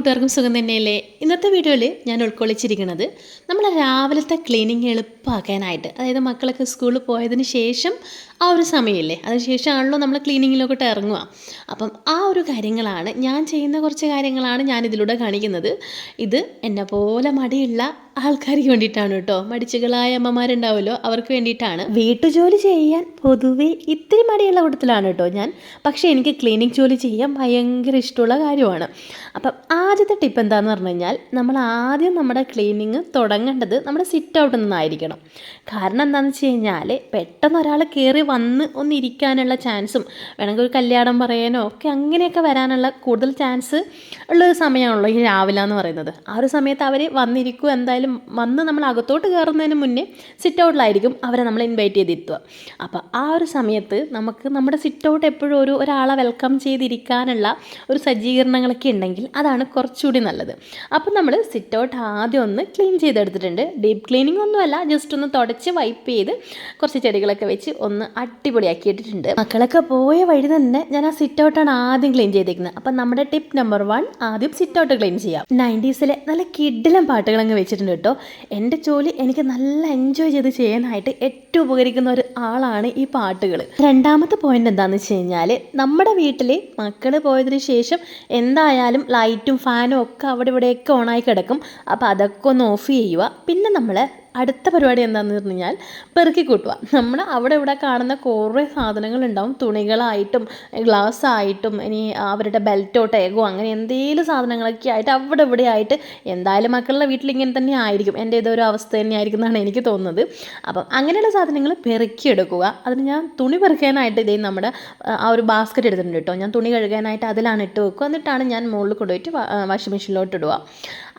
കൂട്ടുകാർക്കും സുഖം തന്നെയല്ലേ? ഇന്നത്തെ വീഡിയോയിൽ ഞാൻ ഉൾക്കൊള്ളിച്ചിരിക്കുന്നത് നമ്മൾ രാവിലത്തെ ക്ലീനിങ് എളുപ്പമാക്കാനായിട്ട്, അതായത് മക്കളൊക്കെ സ്കൂളിൽ പോയതിന് ശേഷം ആ ഒരു സമയമില്ലേ, അതിനുശേഷമാണല്ലോ നമ്മൾ ക്ലീനിങ്ങിലോട്ട് ഇറങ്ങുക. അപ്പം ആ ഒരു കാര്യങ്ങളാണ് ഞാൻ ചെയ്യുന്ന കുറച്ച് കാര്യങ്ങളാണ് ഞാൻ ഇതിലൂടെ കാണിക്കുന്നത്. ഇത് എന്നെ പോലെ മടിയുള്ള ആൾക്കാർക്ക് വേണ്ടിയിട്ടാണ് കേട്ടോ. മടിച്ചുകളായ അമ്മമാരുണ്ടാവുമല്ലോ, അവർക്ക് വേണ്ടിയിട്ടാണ്. വീട്ടുജോലി ചെയ്യാൻ പൊതുവേ ഇത്തിരി മടിയുള്ള കൂട്ടത്തിലാണ് കേട്ടോ ഞാൻ. പക്ഷേ എനിക്ക് ക്ലീനിങ് ജോലി ചെയ്യാൻ ഭയങ്കര ഇഷ്ടമുള്ള കാര്യമാണ്. അപ്പം ആദ്യത്തെ ടിപ്പ് എന്താണെന്ന് പറഞ്ഞു കഴിഞ്ഞാൽ, നമ്മൾ ആദ്യം നമ്മുടെ ക്ലീനിങ് തുടങ്ങേണ്ടത് നമ്മുടെ സിറ്റ് ഔട്ടിൽ നിന്നായിരിക്കണം. കാരണം എന്താണെന്ന് വെച്ച് കഴിഞ്ഞാൽ, പെട്ടെന്ന് ഒരാൾ കയറി വന്ന് ഒന്നിരിക്കാനുള്ള ചാൻസും, വേണമെങ്കിൽ ഒരു കല്യാണം പറയാനോ ഒക്കെ അങ്ങനെയൊക്കെ വരാനുള്ള കൂടുതൽ ചാൻസ് ഉള്ളൊരു സമയമാണല്ലോ ഈ രാവിലെ എന്ന് പറയുന്നത്. ആ ഒരു സമയത്ത് അവർ വന്നിരിക്കും. എന്തായാലും വന്ന് നമ്മൾ അകത്തോട്ട് കയറുന്നതിന് മുന്നേ സിറ്റ് ഔട്ടിലായിരിക്കും അവരെ നമ്മൾ ഇൻവൈറ്റ് ചെയ്തിരുത്തുക. അപ്പോൾ ആ ഒരു സമയത്ത് നമുക്ക് നമ്മുടെ സിറ്റ് ഔട്ട് എപ്പോഴും ഒരാളെ വെൽക്കം ചെയ്തിരിക്കാനുള്ള ഒരു സജ്ജീകരണങ്ങളൊക്കെ ഉണ്ടെങ്കിൽ അതാണ് കുറച്ചുകൂടി നല്ലത്. അപ്പം നമ്മൾ സിറ്റ് ഔട്ട് ആദ്യം ഒന്ന് ക്ലീൻ ചെയ്തെടുത്തിട്ടുണ്ട്. ഡീപ്പ് ക്ലീനിങ് ഒന്നുമല്ല, ജസ്റ്റ് ഒന്ന് തുടച്ച് വൈപ്പ് ചെയ്ത് കുറച്ച് ചെടികളൊക്കെ വെച്ച് ഒന്ന് അടിപൊളിയാക്കി ഇട്ടിട്ടുണ്ട്. മക്കളൊക്കെ പോയ വഴി തന്നെ ഞാൻ ആ സിറ്റ് ഔട്ടാണ് ആദ്യം ക്ലീൻ ചെയ്തേക്കുന്നത്. അപ്പം നമ്മുടെ ടിപ്പ് നമ്പർ 1, ആദ്യം സിറ്റ് ഔട്ട് ക്ലീൻ ചെയ്യാം. 90s നല്ല കിടിലം പാട്ടുകളങ്ങ് വെച്ചിട്ടുണ്ട് കേട്ടോ. എൻ്റെ ജോലി എനിക്ക് നല്ല എൻജോയ് ചെയ്ത് ചെയ്യാനായിട്ട് ഏറ്റവും ഉപകരിക്കുന്ന ഒരു ആളാണ് ഈ പാട്ടുകൾ. രണ്ടാമത്തെ പോയിന്റ് എന്താണെന്ന് വെച്ച് കഴിഞ്ഞാൽ, നമ്മുടെ വീട്ടിൽ മക്കൾ പോയതിന് ശേഷം എന്തായാലും ലൈറ്റും ഫാനും ഒക്കെ അവിടെ ഇവിടെയൊക്കെ ഓണായി കിടക്കും. അപ്പോൾ അതൊക്കെ ഒന്ന് ഓഫ് ചെയ്യുക. പിന്നെ നമ്മൾ അടുത്ത പരിപാടി എന്താണെന്ന് പറഞ്ഞു കഴിഞ്ഞാൽ പെറുക്കി കൂട്ടുക. നമ്മൾ അവിടെ ഇവിടെ കാണുന്ന കുറേ സാധനങ്ങളുണ്ടാവും, തുണികളായിട്ടും ഗ്ലാസ് ആയിട്ടും ഇനി അവരുടെ ബെൽറ്റോ ടാഗോ അങ്ങനെ എന്തെങ്കിലും സാധനങ്ങളൊക്കെ ആയിട്ട് അവിടെ ഇവിടെ ആയിട്ട്, എന്തായാലും മക്കളുടെ വീട്ടിൽ ഇങ്ങനെ തന്നെ ആയിരിക്കും, എൻ്റെ ഇതൊരു അവസ്ഥ തന്നെ ആയിരിക്കും എന്നാണ് എനിക്ക് തോന്നുന്നത്. അപ്പം അങ്ങനെയുള്ള സാധനങ്ങൾ പെറുക്കിയെടുക്കുക. അതിന് ഞാൻ തുണി പെറുക്കാനായിട്ട് ഇതേ നമ്മുടെ ആ ഒരു ബാസ്ക്കറ്റ് എടുത്തിട്ടുണ്ട് കേട്ടോ. ഞാൻ തുണി കഴുകാനായിട്ട് അതിലാണ് ഇട്ട് വെക്കുക. എന്നിട്ടാണ് ഞാൻ മുകളിൽ കൊണ്ടുപോയിട്ട് വാഷിംഗ് മെഷീനിലോട്ട് ഇടുക.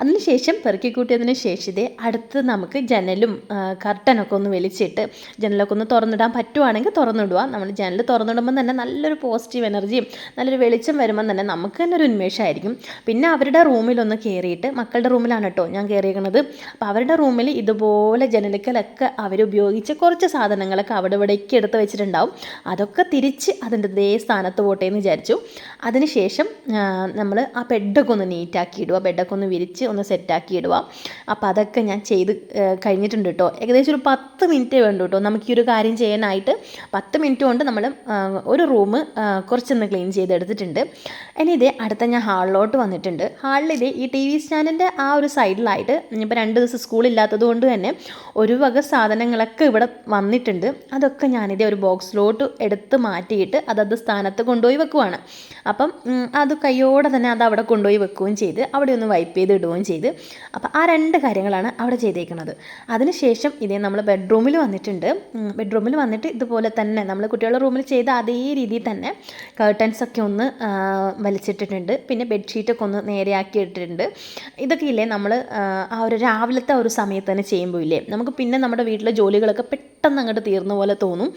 അതിനുശേഷം പെറുക്കി കൂട്ടിയതിന് ശേഷം ഇതേ അടുത്ത് നമുക്ക് ജനലും കർട്ടനൊക്കെ ഒന്ന് വലിച്ചിട്ട് ജനലൊക്കെ ഒന്ന് തുറന്നിടാൻ പറ്റുവാണെങ്കിൽ തുറന്നിടുക. നമ്മൾ ജനൽ തുറന്നിടുമ്പോൾ തന്നെ നല്ലൊരു പോസിറ്റീവ് എനർജിയും നല്ലൊരു വെളിച്ചം വരുമ്പം തന്നെ നമുക്ക് തന്നെ ഒരു ഉന്മേഷമായിരിക്കും. പിന്നെ അവരുടെ റൂമിലൊന്ന് കയറിയിട്ട്, മക്കളുടെ റൂമിലാണ് കേട്ടോ ഞാൻ കയറിയിരിക്കുന്നത്, അപ്പോൾ അവരുടെ റൂമിൽ ഇതുപോലെ ജനലിക്കലൊക്കെ അവരുപയോഗിച്ച് കുറച്ച് സാധനങ്ങളൊക്കെ അവിടെ ഇവിടേക്ക് എടുത്ത് വെച്ചിട്ടുണ്ടാവും. അതൊക്കെ തിരിച്ച് അതിൻ്റെ അതേ സ്ഥാനത്ത് പോട്ടെ എന്ന് വിചാരിച്ചു. അതിനുശേഷം നമ്മൾ ആ ബെഡൊക്കെ ഒന്ന് നീറ്റാക്കി ഇടുക, ബെഡൊക്കെ ഒന്ന് വിരിച്ച് ഒന്ന് സെറ്റാക്കി ഇടുക. അപ്പോൾ അതൊക്കെ ഞാൻ ചെയ്ത് കഴിഞ്ഞിട്ടുണ്ട് കേട്ടോ. ഏകദേശം ഒരു 10 മിനിറ്റേ വേണ്ടു കേട്ടോ നമുക്ക് ഈ ഒരു കാര്യം ചെയ്യാനായിട്ട്. 10 മിനിറ്റ് കൊണ്ട് നമ്മൾ ഒരു റൂം കുറച്ചൊന്ന് ക്ലീൻ ചെയ്തെടുത്തിട്ടുണ്ട്. ഇനി ഇതേ അടുത്ത ഞാൻ ഹാളിലോട്ട് വന്നിട്ടുണ്ട്. ഹാളിൽ ഇതേ ഈ TV സ്റ്റാൻഡിൻ്റെ ആ ഒരു സൈഡിലായിട്ട് ഇപ്പോൾ 2 ദിവസം സ്കൂളില്ലാത്തത് കൊണ്ട് തന്നെ ഒരു വക സാധനങ്ങളൊക്കെ ഇവിടെ വന്നിട്ടുണ്ട്. അതൊക്കെ ഞാനിതേ ഒരു ബോക്സിലോട്ട് എടുത്ത് മാറ്റിയിട്ട് അതത് സ്ഥാനത്ത് കൊണ്ടുപോയി വെക്കുവാണ്. അപ്പം അത് കയ്യോടെ തന്നെ അത് അവിടെ കൊണ്ടുപോയി വെക്കുകയും ചെയ്ത് അവിടെ ഒന്ന് വൈപ്പ് ചെയ്ത് ഇടുകയും ചെയ്ത്. അപ്പോൾ ആ 2 കാര്യങ്ങളാണ് അവിടെ ചെയ്തേക്കുന്നത്. അതിനുശേഷം ഇതേ നമ്മൾ ബെഡ്റൂമിൽ വന്നിട്ടുണ്ട്. ബെഡ്റൂമിൽ വന്നിട്ട് ഇതുപോലെ തന്നെ നമ്മൾ കുട്ടികളുടെ റൂമിൽ ചെയ്ത അതേ രീതിയിൽ തന്നെ കർട്ടൻസൊക്കെ ഒന്ന് വലിച്ചിട്ടിട്ടുണ്ട്. പിന്നെ ബെഡ്ഷീറ്റൊക്കെ ഒന്ന് നേരെയാക്കി ഇട്ടിട്ടുണ്ട്. ഇതൊക്കെ ഇല്ലേ നമ്മൾ ആ ഒരു രാവിലത്തെ ഒരു സമയത്ത് തന്നെ ചെയ്യുമ്പോൾ ഇല്ലേ, നമുക്ക് പിന്നെ നമ്മുടെ വീട്ടിലെ ജോലികളൊക്കെ പെട്ടെന്ന് അങ്ങോട്ട് തീർന്ന പോലെ തോന്നും.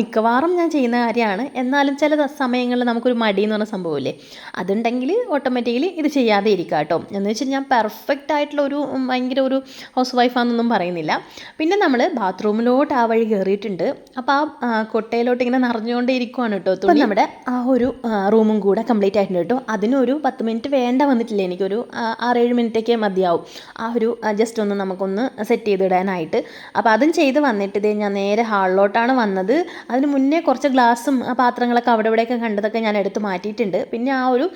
മിക്കവാറും ഞാൻ ചെയ്യുന്ന കാര്യമാണ്. എന്നാലും ചില സമയങ്ങളിൽ നമുക്കൊരു മടി എന്ന് പറഞ്ഞ സംഭവമില്ലേ, അതുണ്ടെങ്കിൽ ഓട്ടോമാറ്റിക്കലി ഇത് ചെയ്യാതെ ഇരിക്കുക കേട്ടോ. എന്ന് വെച്ചാൽ ഞാൻ പെർഫെക്റ്റ് ആയിട്ടുള്ള ഭയങ്കര ഒരു ഹൗസ് വൈഫാണെന്നൊന്നും പറയുന്നില്ല. പിന്നെ നമ്മൾ ബാത്റൂമിലോട്ട് ആ വഴി കയറിയിട്ടുണ്ട്. അപ്പോൾ ആ കൊട്ടയിലോട്ട് ഇങ്ങനെ നിറഞ്ഞുകൊണ്ടേ ഇരിക്കുവാണ് കേട്ടോ. അപ്പം നമ്മുടെ ആ ഒരു റൂമും കൂടെ കംപ്ലീറ്റ് ആയിട്ടുണ്ട് കേട്ടോ. അതിനൊരു 10 മിനിറ്റ് വേണ്ട വന്നിട്ടില്ല, എനിക്കൊരു 6-7 മിനിറ്റൊക്കെ മതിയാവും ആ ഒരു ജസ്റ്റ് ഒന്ന് നമുക്കൊന്ന് സെറ്റ് ചെയ്തിടാനായിട്ട്. അപ്പോൾ അതും ചെയ്ത് വന്നിട്ട് ഇതേ ഞാൻ നേരെ ഹാളിലോട്ടാണ് വന്നത്. അതിന് മുന്നേ കുറച്ച് ഗ്ലാസും പാത്രങ്ങളൊക്കെ അവിടെ ഇവിടെയൊക്കെ കണ്ടതൊക്കെ ഞാൻ എടുത്ത് മാറ്റിയിട്ടുണ്ട്. പിന്നെ ആ ഒരു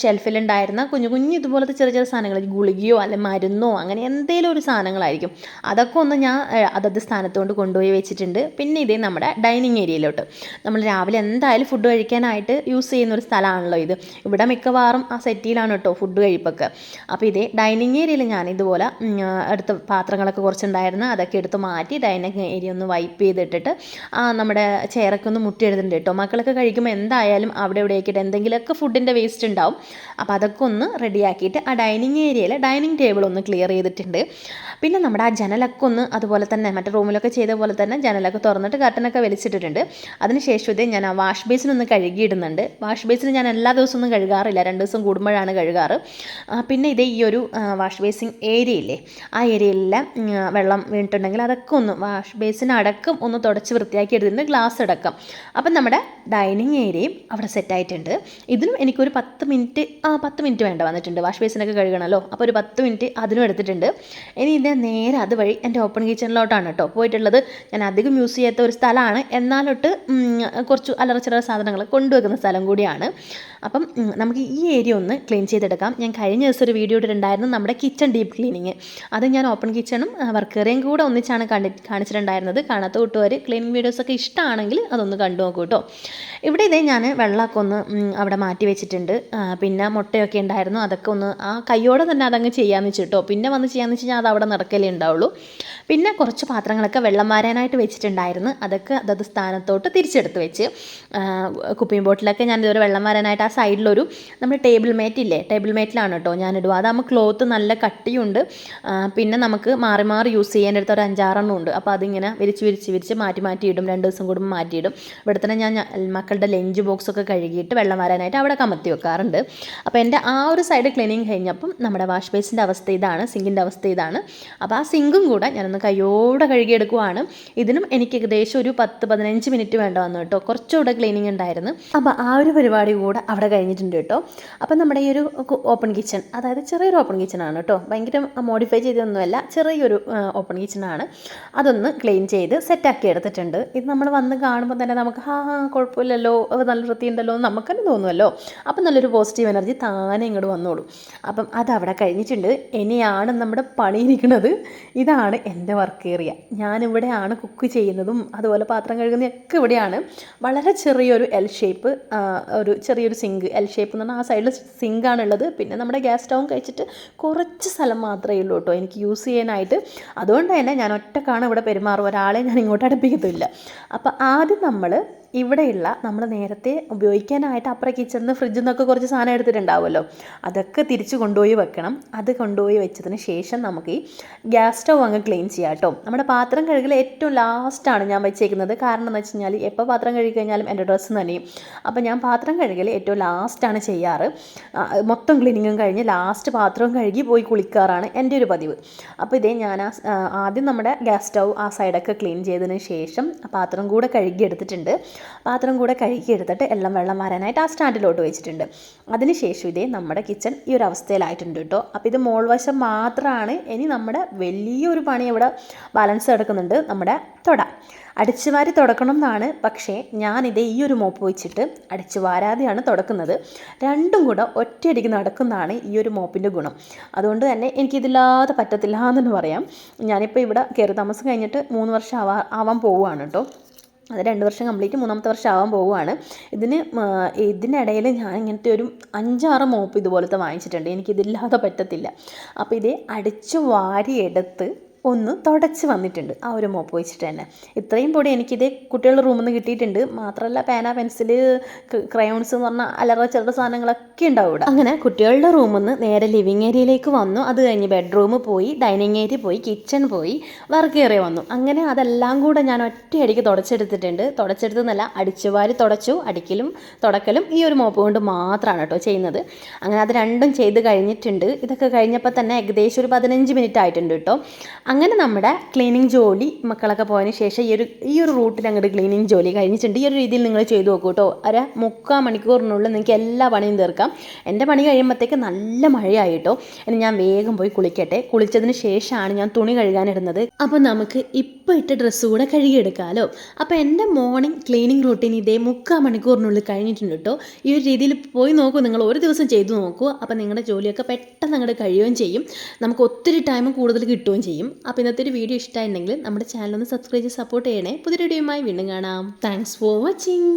ഷെൽഫിലുണ്ടായിരുന്ന കുഞ്ഞു കുഞ്ഞു ഇതുപോലത്തെ ചെറിയ ചെറിയ സാധനങ്ങൾ, ഗുളികയോ അല്ലെ മരുന്നോ അങ്ങനെ എന്തെങ്കിലും ഒരു സാധനങ്ങളായിരിക്കും, അതൊക്കെ ഒന്ന് ഞാൻ അതത് സ്ഥാനത്തുകൊണ്ട് കൊണ്ടുപോയി വെച്ചിട്ടുണ്ട്. പിന്നെ ഇതേ നമ്മുടെ ഡൈനിങ് ഏരിയയിലോട്ട്, നമ്മൾ രാവിലെ എന്തായാലും ഫുഡ് കഴിക്കാനായിട്ട് യൂസ് ചെയ്യുന്ന ഒരു സ്ഥലമാണല്ലോ ഇത്. ഇവിടെ മിക്കവാറും ആ സെറ്റിയിലാണ് കേട്ടോ ഫുഡ് കഴിപ്പൊക്കെ. അപ്പോൾ ഇതേ ഡൈനിങ് ഏരിയയിൽ ഞാൻ ഇതുപോലെ എടുത്ത് പാത്രങ്ങളൊക്കെ കുറച്ചുണ്ടായിരുന്നു, അതൊക്കെ എടുത്ത് മാറ്റി ഡൈനിങ് ഏരിയ ഒന്ന് വൈപ്പ് ചെയ്തിട്ടിട്ട് നമ്മുടെ ചെയറൊക്കെ ഒന്ന് മുട്ടിയെടുത്തിട്ടുണ്ട് കേട്ടോ. മക്കളൊക്കെ കഴിക്കുമ്പോൾ എന്തായാലും അവിടെ ഇവിടെയൊക്കെ എന്തെങ്കിലുമൊക്കെ ഫുഡിൻ്റെ വേസ്റ്റ് ഉണ്ടാവും. അപ്പോൾ അതൊക്കെ ഒന്ന് റെഡിയാക്കിയിട്ട് ആ ഡൈനിങ് ഏരിയയിൽ ഡൈനിങ് ടേബിൾ ഒന്ന് ക്ലിയർ ചെയ്തിട്ടുണ്ട്. പിന്നെ നമ്മുടെ ആ ജനലൊക്കെ ഒന്ന് അതുപോലെ തന്നെ മറ്റേ റൂമിലൊക്കെ ചെയ്ത പോലെ തന്നെ ജനലൊക്കെ തുറന്നിട്ട് കർട്ടനൊക്കെ വലിച്ചിട്ടിട്ടുണ്ട്. അതിനുശേഷം ഇതേ ഞാൻ ആ വാഷ് ബേസിനൊന്ന് കഴുകിയിടുന്നുണ്ട്. വാഷ് ബേസിന് ഞാൻ എല്ലാ ദിവസവും ഒന്നും കഴുകാറില്ല, 2 ദിവസം കൂടുമ്പോഴാണ് കഴുകാറ്. പിന്നെ ഇതേ ഈ ഒരു വാഷ് ബേസിൻ ഏരിയയില്ലേ, ആ ഏരിയയിലെല്ലാം വെള്ളം വീണിട്ടുണ്ടെങ്കിൽ അതൊക്കെ ഒന്ന് വാഷ് ബേസിൻ ബേസിൻ അടക്കം ഒന്ന് തുടച്ച് വൃത്തിയാക്കി എടുത്തിട്ടുണ്ട്, ഗ്ലാസ് അടക്കം. അപ്പം നമ്മുടെ ഡൈനിങ് ഏരിയയും അവിടെ സെറ്റായിട്ടുണ്ട്. ഇതിനും എനിക്കൊരു 10 മിനിറ്റ് വേണ്ട വന്നിട്ടുണ്ട്. വാഷ് ബേസിനൊക്കെ കഴുകണമല്ലോ, അപ്പോൾ ഒരു 10 മിനിറ്റ് അതിനും എടുത്തിട്ടുണ്ട്. ഇനി ഇതിൻ്റെ നേരെ അതുവഴി എൻ്റെ ഓപ്പൺ കിച്ചണിലോട്ടാണ് കേട്ടോ പോയിട്ടുള്ളത്. ഞാൻ അധികം യൂസ് ചെയ്യാത്ത ഒരു സ്ഥലമാണ്, എന്നാലൊട്ട് കുറച്ച് അല്ലറച്ചില്ലറ സാധനങ്ങൾ കൊണ്ടുവെക്കുന്ന സ്ഥലം കൂടിയാണ്. അപ്പം നമുക്ക് ഈ ഏരിയ ഒന്ന് ക്ലീൻ ചെയ്തെടുക്കാം. ഞാൻ കഴിഞ്ഞ ദിവസം ഒരു വീഡിയോ ഇട്ടിട്ടുണ്ടായിരുന്നു നമ്മുടെ കിച്ചൺ ഡീപ്പ് ക്ലീനിങ്. അത് ഞാൻ ഓപ്പൺ കിച്ചണും വർക്ക് ഏരിയയും കൂടെ ഒന്നിച്ചാണ് കാണിച്ചിട്ടുണ്ടായിരുന്നത്. കാണാത്ത കൂട്ടുകാർ ക്ലീനിങ് വീഡിയോസൊക്കെ ഇഷ്ടമാണെങ്കിൽ അതൊന്ന് കണ്ടു നോക്കൂ കേട്ടോ. ഇവിടെ ഇതേ ഞാൻ വെള്ളമൊക്കെ ഒന്ന് അവിടെ മാറ്റി വെച്ചിട്ടുണ്ട്. പിന്നെ മുട്ടയൊക്കെ ഉണ്ടായിരുന്നു, അതൊക്കെ ഒന്ന് ആ കയ്യോടെ തന്നെ അതങ്ങ് ചെയ്യാമെന്ന് വെച്ചിട്ടോ. പിന്നെ വന്ന് ചെയ്യാമെന്ന് വെച്ച് കഴിഞ്ഞാൽ അത് അവിടെ നടക്കലേ ഉണ്ടാവുള്ളൂ. പിന്നെ കുറച്ച് പാത്രങ്ങളൊക്കെ വെള്ളം വാരാനായിട്ട് വെച്ചിട്ടുണ്ടായിരുന്നു, അതൊക്കെ അതത് സ്ഥാനത്തോട്ട് തിരിച്ചെടുത്ത് വെച്ച്. കുപ്പിയും ബോട്ടിലൊക്കെ ഞാൻ ഇതുവരെ വെള്ളം വാരാനായിട്ട് ആ സൈഡിലൊരു നമ്മുടെ ടേബിൾ മേറ്റിലാണ് കേട്ടോ ഞാനിടുക. അതാകുമ്പോൾ ക്ലോത്ത് നല്ല കട്ടിയുണ്ട്, പിന്നെ നമുക്ക് മാറി മാറി യൂസ് ചെയ്യാനെടുത്ത ഒരു 5-6 ഉണ്ട്. അപ്പോൾ അതിങ്ങനെ വിരിച്ച് മാറ്റി ഇടും, 2 ദിവസം കൂടുമ്പോൾ മാറ്റിയിടും. ഇവിടെ തന്നെ ഞാൻ മക്കളുടെ ലഞ്ച് ബോക്സൊക്കെ കഴുകിയിട്ട് വെള്ളം വരാനായിട്ട് അവിടെ കമത്തി വെക്കാറുണ്ട്. അപ്പോൾ എൻ്റെ ആ ഒരു സൈഡ് ക്ലീനിങ് കഴിഞ്ഞപ്പം നമ്മുടെ വാഷ് ബേസിൻ്റെ അവസ്ഥ ഇതാണ്, സിങ്കിൻ്റെ അവസ്ഥ ഇതാണ്. അപ്പോൾ ആ സിങ്കും കൂടെ ഞാനൊന്ന് കയ്യോടെ കഴുകിയെടുക്കുവാണ്. ഇതിനും എനിക്ക് ഏകദേശം ഒരു 10-15 മിനിറ്റ് വേണ്ട വന്നു കേട്ടോ, കുറച്ചുകൂടെ ക്ലീനിങ് ഉണ്ടായിരുന്നു. അപ്പോൾ ആ ഒരു പരിപാടി കൂടെ അവിടെ കഴിഞ്ഞിട്ടുണ്ട് കേട്ടോ. അപ്പം നമ്മുടെ ഈ ഒരു ഓപ്പൺ കിച്ചൺ, അതായത് ചെറിയൊരു ഓപ്പൺ കിച്ചണാണ് കേട്ടോ, ഭയങ്കര മോഡിഫൈ ചെയ്തൊന്നുമല്ല, ചെറിയൊരു ഓപ്പൺ കിച്ചണാണ്. അതൊന്ന് ക്ലീൻ ചെയ്ത് സെറ്റാക്കി എടുത്തിട്ടുണ്ട്. ഇത് നമ്മൾ വന്ന് കാണുമ്പോൾ തന്നെ നമുക്ക് കുഴപ്പമില്ലല്ലോ, നല്ല വൃത്തിയുണ്ടല്ലോ എന്ന് നമുക്ക് തന്നെ തോന്നുമല്ലോ. അപ്പം നല്ലൊരു പോസിറ്റീവ് എനർജി താനെ ഇങ്ങോട്ട് വന്നോളൂ. അപ്പം അതവിടെ കഴിഞ്ഞിട്ടുണ്ട്. ഇനിയാണ് നമ്മുടെ പണിയിരിക്കുന്നത്. ഇതാണ് എൻ്റെ വർക്ക് ഏരിയ. ഞാനിവിടെയാണ് കുക്ക് ചെയ്യുന്നതും അതുപോലെ പാത്രം കഴുകുന്നതൊക്കെ ഇവിടെയാണ്. വളരെ ചെറിയൊരു എൽ ഷേപ്പ്, ഒരു ചെറിയൊരു സിങ്ക്, എൽ ഷേപ്പ് എന്ന് പറഞ്ഞാൽ ആ സൈഡിൽ സിങ്കാണുള്ളത്. പിന്നെ നമ്മുടെ ഗ്യാസ് സ്റ്റൗവും കഴിച്ചിട്ട് കുറച്ച് സ്ഥലം മാത്രമേ ഉള്ളൂ കേട്ടോ എനിക്ക് യൂസ് ചെയ്യാനായിട്ട്. അതുകൊണ്ട് തന്നെ ഞാൻ ഒറ്റക്കാണ് ഇവിടെ പെരുമാറും, ഒരാളെ ഞാൻ ഇങ്ങോട്ട് അടുപ്പിക്കത്തില്ല. അപ്പോൾ ആദ്യം നമ്മൾ ഇവിടെയുള്ള നമ്മൾ നേരത്തെ ഉപയോഗിക്കാനായിട്ട് അപ്പുറം കിച്ചണിൽ നിന്ന് ഫ്രിഡ്ജിൽ നിന്നൊക്കെ കുറച്ച് സാധനം എടുത്തിട്ടുണ്ടാവുമല്ലോ, അതൊക്കെ തിരിച്ച് കൊണ്ടുപോയി വെക്കണം. അത് കൊണ്ടുപോയി വെച്ചതിന് ശേഷം നമുക്ക് ഈ ഗ്യാസ് സ്റ്റൗ അങ്ങ് ക്ലീൻ ചെയ്യാം കേട്ടോ. നമ്മുടെ പാത്രം കഴുകൽ ഏറ്റവും ലാസ്റ്റാണ് ഞാൻ വെച്ചേക്കുന്നത്. കാരണം എന്ന് വെച്ച് കഴിഞ്ഞാൽ എപ്പോൾ പാത്രം കഴുകി കഴിഞ്ഞാലും എൻ്റെ ഡ്രസ്സ് നനയും. അപ്പോൾ ഞാൻ പാത്രം കഴുകൽ ഏറ്റവും ലാസ്റ്റാണ് ചെയ്യാറ്. മൊത്തം ക്ലീനിങ്ങും കഴിഞ്ഞ് ലാസ്റ്റ് പാത്രവും കഴുകി പോയി കുളിക്കാറാണ് എൻ്റെ ഒരു പതിവ്. അപ്പോൾ ഇതേ ഞാൻ ആദ്യം നമ്മുടെ ഗ്യാസ് സ്റ്റൗ ആ സൈഡൊക്കെ ക്ലീൻ ചെയ്തതിന് ശേഷം പാത്രം കൂടെ കഴുകി എടുത്തിട്ടുണ്ട്. പാത്രം കൂടെ കഴുകിയെടുത്തിട്ട് എല്ലാം വെള്ളം വരാനായിട്ട് ആ സ്റ്റാൻഡിലോട്ട് വെച്ചിട്ടുണ്ട്. അതിനുശേഷം ഇതേ നമ്മുടെ കിച്ചൺ ഈ ഒരു അവസ്ഥയിലായിട്ടുണ്ട് കേട്ടോ. അപ്പോൾ ഇത് മോൾ വശം മാത്രമാണ്. ഇനി നമ്മുടെ വലിയൊരു പണി ഇവിടെ ബാലൻസ് കിടക്കുന്നുണ്ട്. നമ്മുടെ അടിച്ചു വാരി തുടക്കണം എന്നാണ്, പക്ഷേ ഞാനിതേ ഈ ഒരു മോപ്പ് വെച്ചിട്ട് അടിച്ചു വാരാതെയാണ് തുടക്കുന്നത്. രണ്ടും കൂടെ ഒറ്റയടിക്ക് നടക്കുന്നതാണ് ഈ ഒരു മോപ്പിൻ്റെ ഗുണം. അതുകൊണ്ട് തന്നെ എനിക്കിതില്ലാതെ പറ്റത്തില്ല എന്ന് പറയാം. ഞാനിപ്പോൾ ഇവിടെ കയറി താമസം കഴിഞ്ഞിട്ട് 3 വർഷം ആവാൻ പോവുകയാണ് കേട്ടോ. അത് 2 വർഷം കംപ്ലീറ്റ്, 3ാമത്തെ വർഷം ആവാൻ പോവുകയാണ്. ഇതിനിടയിൽ ഞാൻ ഇങ്ങനത്തെ ഒരു 5-6 മോപ്പ് ഇതുപോലത്തെ വാങ്ങിച്ചിട്ടുണ്ട്. എനിക്കിതില്ലാതെ പറ്റത്തില്ല. അപ്പോൾ ഇതേ അടിച്ചു വാരിയെടുത്ത് ഒന്ന് തുടച്ച് വന്നിട്ടുണ്ട് ആ ഒരു മോപ്പ് വെച്ചിട്ട് തന്നെ. ഇത്രയും പൊടി എനിക്കിത് കുട്ടികളുടെ റൂമിൽ നിന്ന് കിട്ടിയിട്ടുണ്ട്. മാത്രമല്ല പേന, പെൻസില്, ക്രയോൺസ് എന്ന് പറഞ്ഞാൽ അല്ലറ ചില്ലറ സാധനങ്ങളൊക്കെ ഉണ്ടാവും ഇവിടെ. അങ്ങനെ കുട്ടികളുടെ റൂമിൽ നിന്ന് നേരെ ലിവിങ് ഏരിയയിലേക്ക് വന്നു. അത് കഴിഞ്ഞ് ബെഡ്റൂം പോയി, ഡൈനിങ് ഏരിയ പോയി, കിച്ചൺ പോയി, വർക്ക് ഏരിയ വന്നു. അങ്ങനെ അതെല്ലാം കൂടെ ഞാൻ ഒറ്റയടിക്ക് തുടച്ചെടുത്തിട്ടുണ്ട്. തുടച്ചെടുത്തെന്നല്ല, അടിച്ചുവാരി തുടച്ചു. അടിക്കലും തുടക്കലും ഈ ഒരു മോപ്പ് കൊണ്ട് മാത്രമാണ് കേട്ടോ ചെയ്യുന്നത്. അങ്ങനെ അത് രണ്ടും ചെയ്ത് കഴിഞ്ഞിട്ടുണ്ട്. ഇതൊക്കെ കഴിഞ്ഞപ്പോൾ തന്നെ ഏകദേശം ഒരു 15 മിനിറ്റ് ആയിട്ടുണ്ട് കേട്ടോ. അങ്ങനെ നമ്മുടെ ക്ലീനിങ് ജോലി മക്കളൊക്കെ പോയതിന് ശേഷം ഈ ഒരു റൂട്ടിൽ അങ്ങോട്ട് ക്ലീനിങ് ജോലി കഴിഞ്ഞിട്ടുണ്ട്. ഈ ഒരു രീതിയിൽ നിങ്ങൾ ചെയ്ത് നോക്കൂ കേട്ടോ. 3/4 മണിക്കൂറിനുള്ളിൽ നിങ്ങൾക്ക് എല്ലാ പണിയും തീർക്കാം. എൻ്റെ പണി കഴിയുമ്പോഴത്തേക്ക് നല്ല മഴയായി കേട്ടോ. ഇനി ഞാൻ വേഗം പോയി കുളിക്കട്ടെ. കുളിച്ചതിന് ശേഷമാണ് ഞാൻ തുണി കഴുകാനിടുന്നത്. അപ്പോൾ നമുക്ക് ഇപ്പോൾ ഇട്ട ഡ്രസ്സ് കൂടെ കഴുകിയെടുക്കാമല്ലോ. അപ്പോൾ എൻ്റെ മോർണിംഗ് ക്ലീനിങ് റൂട്ടീൻ ഇതേ 3/4 മണിക്കൂറിനുള്ളിൽ കഴിഞ്ഞിട്ടുണ്ട് കേട്ടോ. ഈ ഒരു രീതിയിൽ പോയി നോക്കൂ, നിങ്ങൾ ഒരു ദിവസം ചെയ്തു നോക്കൂ. അപ്പോൾ നിങ്ങളുടെ ജോലിയൊക്കെ പെട്ടെന്ന് അങ്ങോട്ട് കഴിയുകയും ചെയ്യും. നമുക്ക് ഒത്തിരി ടൈം കൂടുതൽ കിട്ടുകയും ചെയ്യും. അപ്പോൾ ഇന്നത്തെ ഒരു വീഡിയോ ഇഷ്ടമായിട്ടുണ്ടെങ്കിൽ നമ്മുടെ ചാനൽ ഒന്ന് സബ്സ്ക്രൈബ് ചെയ്ത് സപ്പോർട്ട് ചെയ്യണേ. പുതിയ വീഡിയോയുമായി വീണ്ടും കാണാം. Thanks for watching.